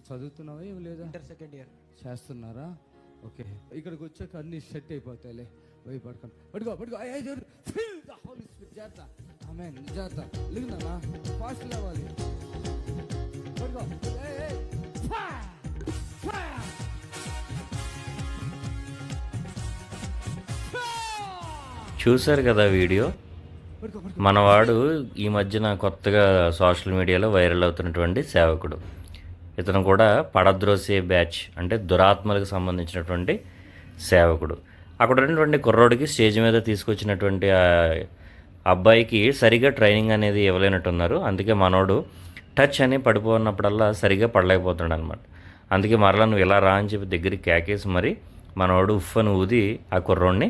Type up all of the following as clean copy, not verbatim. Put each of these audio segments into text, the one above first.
చదువుతున్నావా ఏం లేదా? ఇంటర్ సెకండ్ ఇయర్ చేస్తున్నారా? ఓకే, ఇక్కడికి వచ్చాక అన్ని సెట్ అయిపోతాయిలే, భయపడకండి. పడుకో పడుకో, జాగ్రత్త. ఆమేన్, జాగ్రత్త. లేదన్నా ఫాస్ట్ లేవాలి. పడుకో. చూశారు కదా వీడియో. మనవాడు ఈ మధ్యన కొత్తగా సోషల్ మీడియాలో వైరల్ అవుతున్నటువంటి సేవకుడు. ఇతను కూడా పడద్రోసే బ్యాచ్, అంటే దురాత్మలకు సంబంధించినటువంటి సేవకుడు. అక్కడ ఉన్నటువంటి కుర్రోడికి స్టేజ్ మీద తీసుకొచ్చినటువంటి అబ్బాయికి సరిగా ట్రైనింగ్ అనేది ఇవ్వలేనట్టున్నారు. అందుకే మనోడు టచ్ అని పడిపోయినప్పుడల్లా సరిగా పడలేకపోతున్నాడు అనమాట. అందుకే మరలా నువ్వు ఇలా రా అని చెప్పి దగ్గరికి కేకేసి మరి మనోడు ఉఫ్ అని ఊది ఆ కుర్రోడిని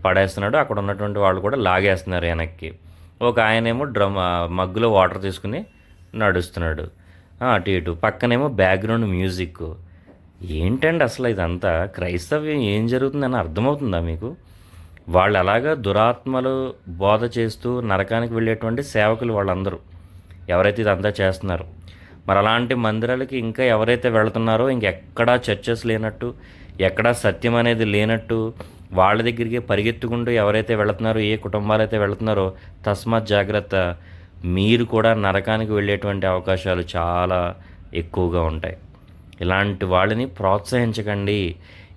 పడేస్తున్నాడు. అక్కడ ఉన్నటువంటి వాళ్ళు కూడా లాగేస్తున్నారు వెనక్కి. ఒక ఆయనేమో మగ్గులో వాటర్ తీసుకుని నడుస్తున్నాడు అటు ఇటు. పక్కనేమో బ్యాక్గ్రౌండ్ మ్యూజిక్. ఏంటండి అసలు ఇదంతా? క్రైస్తవ్యం ఏం జరుగుతుందని అర్థమవుతుందా మీకు? వాళ్ళు అలాగా దురాత్మలు బోధ చేస్తూ నరకానికి వెళ్ళేటువంటి సేవకులు వాళ్ళందరూ ఎవరైతే ఇదంతా చేస్తున్నారు. మరి అలాంటి మందిరాలకి ఇంకా ఎవరైతే వెళుతున్నారో, ఇంకెక్కడా చర్చెస్ లేనట్టు, ఎక్కడా సత్యం అనేది లేనట్టు వాళ్ళ దగ్గరికి పరిగెత్తుకుంటూ ఎవరైతే వెళుతున్నారో, ఏ కుటుంబాలైతే వెళుతున్నారో, తస్మాత్ జాగ్రత్త. మీరు కూడా నరకానికి వెళ్ళేటువంటి అవకాశాలు చాలా ఎక్కువగా ఉంటాయి. ఇలాంటి వాళ్ళని ప్రోత్సహించకండి.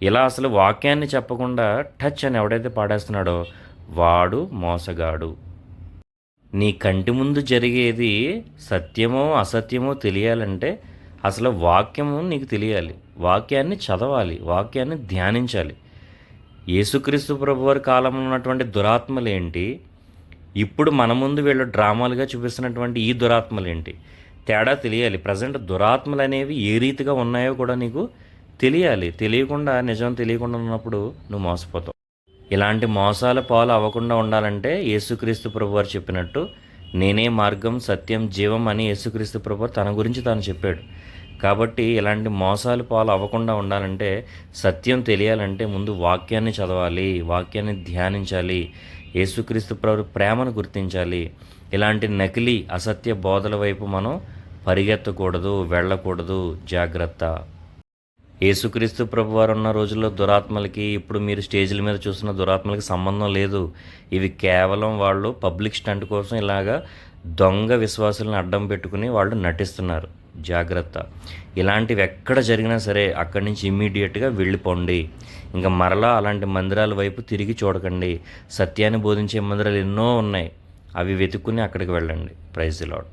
ఇలా అసలు వాక్యాన్ని చెప్పకుండా టచ్ అని ఎవడైతే పాడేస్తున్నాడో వాడు మోసగాడు. నీ కంటి ముందు జరిగేది సత్యమో అసత్యమో తెలియాలంటే అసలు వాక్యము నీకు తెలియాలి. వాక్యాన్ని చదవాలి, వాక్యాన్ని ధ్యానించాలి. యేసుక్రీస్తు ప్రభువారి కాలంలో ఉన్నటువంటి దురాత్మలు ఏంటి, ఇప్పుడు మన ముందు వీళ్ళు డ్రామాలుగా చూపిస్తున్నటువంటి ఈ దురాత్మలు ఏంటి, తేడా తెలియాలి. ప్రజెంట్ దురాత్మలు అనేవి ఏ రీతిగా ఉన్నాయో కూడా నీకు తెలియాలి. తెలియకుండా, నిజం తెలియకుండా ఉన్నప్పుడు నువ్వు మోసపోతావు. ఇలాంటి మోసాల పాలు అవ్వకుండా ఉండాలంటే యేసుక్రీస్తు ప్రభువారు చెప్పినట్టు నేనే మార్గం, సత్యం, జీవం అని యేసుక్రీస్తు ప్రభువారు తన గురించి తాను చెప్పాడు. కాబట్టి ఇలాంటి మోసాలు పాలు అవ్వకుండా ఉండాలంటే, సత్యం తెలియాలంటే ముందు వాక్యాన్ని చదవాలి, వాక్యాన్ని ధ్యానించాలి, యేసుక్రీస్తు ప్రభు ప్రేమను గుర్తించాలి. ఇలాంటి నకిలీ అసత్య బోధల వైపు మనం పరిగెత్తకూడదు, వెళ్ళకూడదు. జాగ్రత్త. యేసుక్రీస్తు ప్రభువారు ఉన్న రోజుల్లో దురాత్మలకి ఇప్పుడు మీరు స్టేజ్ల మీద చూస్తున్న దురాత్మలకి సంబంధం లేదు. ఇవి కేవలం వాళ్ళు పబ్లిక్ స్టంట్ కోసం ఇలాగా దొంగ విశ్వాసులను అడ్డం పెట్టుకుని వాళ్ళు నటిస్తున్నారు. జాగ్రత్త. ఇలాంటివి ఎక్కడ జరిగినా సరే అక్కడి నుంచి ఇమ్మీడియట్గా వెళ్ళిపోండి. ఇంకా మరలా అలాంటి మందిరాల వైపు తిరిగి చూడకండి. సత్యాన్ని బోధించే మందిరాలు ఎన్నో ఉన్నాయి, అవి వెతుక్కుని అక్కడికి వెళ్ళండి. Praise the lord.